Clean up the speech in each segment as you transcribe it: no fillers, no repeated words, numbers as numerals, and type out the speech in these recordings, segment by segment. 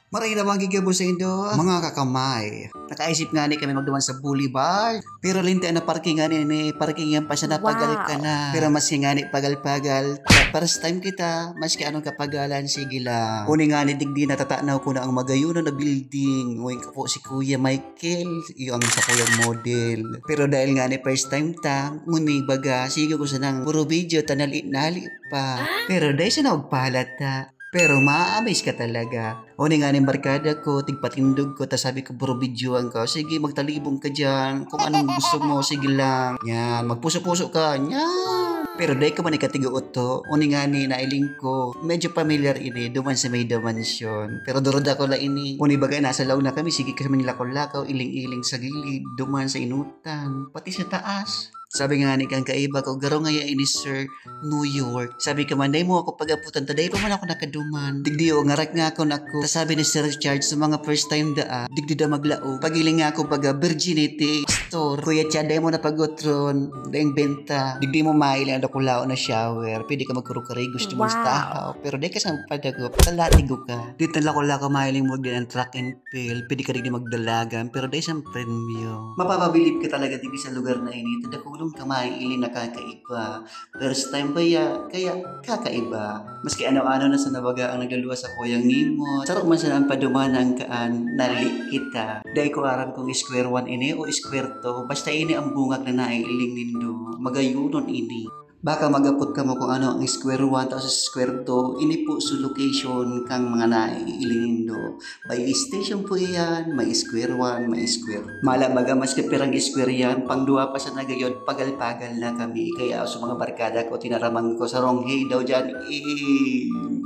Maray na magigabo sa indo, mga kakamay. Nakaisip nga ni kami magduman sa boulevard. Pero linti na parking nga ni parking yan pa siya napagal ka na. Pero mas nga ni pagal-pagal. First time kita, mas anong kapagalan, sige lang. Uni nga ni digdi natatanaw ko na ang magayuno na building. Uwing ka po si Kuya Michael, yung sa Kuya model. Pero dahil nga ni first time ta, uni baga, sige ko sa nang puro video, tanali-nali pa. Pero dahil siya nagpalata. Pero ma-amaze ka talaga. O nga ng barkada ko, tigpatindog ko, tas sabi ko, bro, videoan ka. Sige, magtalibong ka dyan. Kung anong gusto mo, sige lang. Yan, magpuso-puso ka. Yan. Pero dahil ka man ikatigoot to, nga ni nailing ko, medyo familiar ini, duman sa may dimension. Pero duroda ko la ini. Bagay, nasa law na kami, sige kasi manilakaw-lakaw, iling-iling sa gilid, duman sa inutan, pati sa taas. Sabi nga ni kang kaiba ko, garo nga ini sir, New York. Sabi ka man, mo ako pagaputan, taday pa man ako nakaduman. Digdi o, ngarak nga ako nako. Tas sabi ni Sir Charles sa mga first time digdi da maglao. Pagiling nga ako paga virginity store. Kuya Chad, mo na pagotron, daing benta. Digdi mo mailan ako lao na shower. Pwede ka magkurukari, gusto mo stahaw. Pero di ka sa padago, patalatigo ka. Dito lang ko lako mailing mo din ang track and field. Pwede ka rin magdalagan, pero di sa premyo. Mapapabilib ka talaga digdi sa lugar na ini. Tadakulong kamay, ili nakakaiba. First time ba ya? Kaya kakaiba. Maski ano-ano na sa nabaga ang naglaluwa sa kuyang nimo. Sarap man sa ang padumanang kaan, nali kita. Dahil ko aram kung square 1 ini o square 2. Basta ini ang bungag na naiiling nindo. Magayunon ini. Baka magapot ka mo kung ano ang square 1 tapos square 2. Ini po sa location kang mga naiiling nindo. May station po yan, may square 1, may square. Mala baga mas kapirang square yan, pang duwa pa sa nagayod, pagal-pagal na kami. Kaya sa mga barkada ko, tinaramang ko sa wrong daw dyan.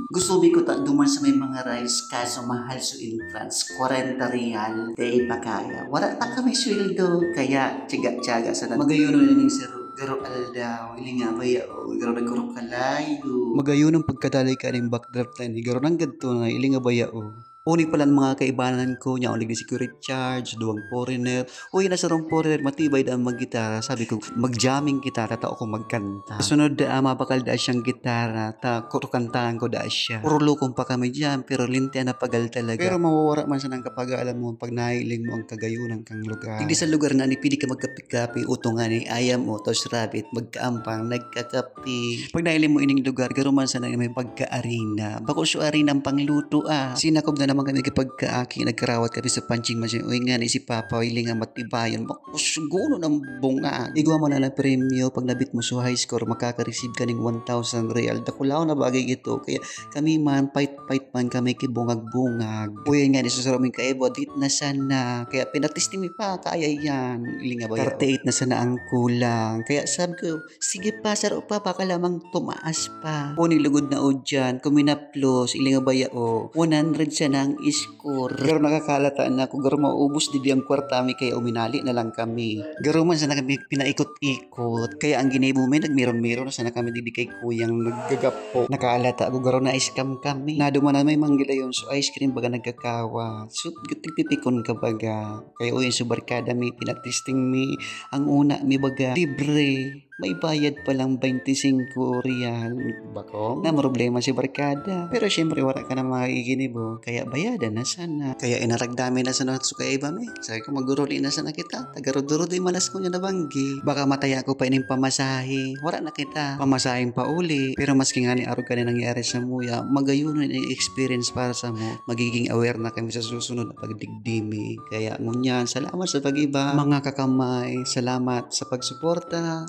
Gusto ko duman sa may mga rice, kaso mahal sa entrance, 40 real. Day pa kaya. Wala pa kami sweldo, kaya tiyaga-tiyaga sa magayuno na ning sir. Garo aldaw, ili nga ba yao, garo nagkurok kalayo. Magayon ang pagkadalay ka rin backdraft na ni, garo nang gadto na, ili nga ba yao. Uni pala mga kaibanan ko niya, ulit ni security charge, duwang foreigner. Uy, nasa rong foreigner, matibay da ang mag-gitara. Sabi ko, mag-jamming gitara, tao ko magkanta. Sunod da, mabakal da siyang gitara, kurukantahan ko da siya. Puro lukong pa kami dyan, pero lintian na pagal talaga. Pero mawawara man siya ng kapag alam mo, pag nahiling mo ang kagayunan kang lugar. Hindi sa lugar na ni, pili ka magkapi-kapi, utungan ni ayam mo, tos rabbit, magkaampang, nagkakapi. Pag nahiling mo ining lugar, garo man sa na may pagka-arena. Bako siya arena ang pangluto Sinakob na naman kami kapag nagkarawat kami sa punching machine. Uy nga ni si Papa, ili nga matibayan. Makusuguno ng bunga. Igwa mo na ng premyo. Pag nabit mo sa high score, makaka-receive ka ng 1,000 real. Dakulaw na bagay ito. Kaya kami man, fight man kami kibungag-bungag. Uy nga ni susuraming kaibo, dit na sana. Kaya pinatesting mi pa, kaya yan. Ili nga ba yan? 38 na sana ang kulang. Kaya sabi ko, sige pa, saro pa, baka lamang tumaas pa. O nilugod na o dyan, kuminaplos, ili nga ba yan? 100 siya ng score. Garo nakakalataan na ako, garo maubos di ang kwartami kaya uminali na lang kami. Garo man sana kami pinaikot-ikot. Kaya ang ginebo may nagmiron-miron na sana kami di kay kuyang naggagapo. Nakaalata ako, garo na scam kami. Naduman na may manggila yun, so ice cream baga nagkakawa. So tigpipikon ka baga. Kaya uyin sa barkada may pinatesting mi. Ang una mi baga, libre. May bayad pa lang 25 real. Bako? Na problema si barkada. Pero syempre wala ka na makikinibo. Kaya bayadan na sana. Kaya inaragdami na sana sa kaiba may. Sabi ko maguruli na sana kita. Tagaruduro di malas ko niya nabanggi. Baka mataya ko pa ining pamasahe. Wala na kita. Pamasahin pa uli. Pero maski nga ni arog ka na nangyari sa muya, magayuno yung experience para sa mo. Magiging aware na kami sa susunod na pagdigdimi. Kaya ngunyan, salamat sa pag-iba. Mga kakamay, salamat sa pagsuporta.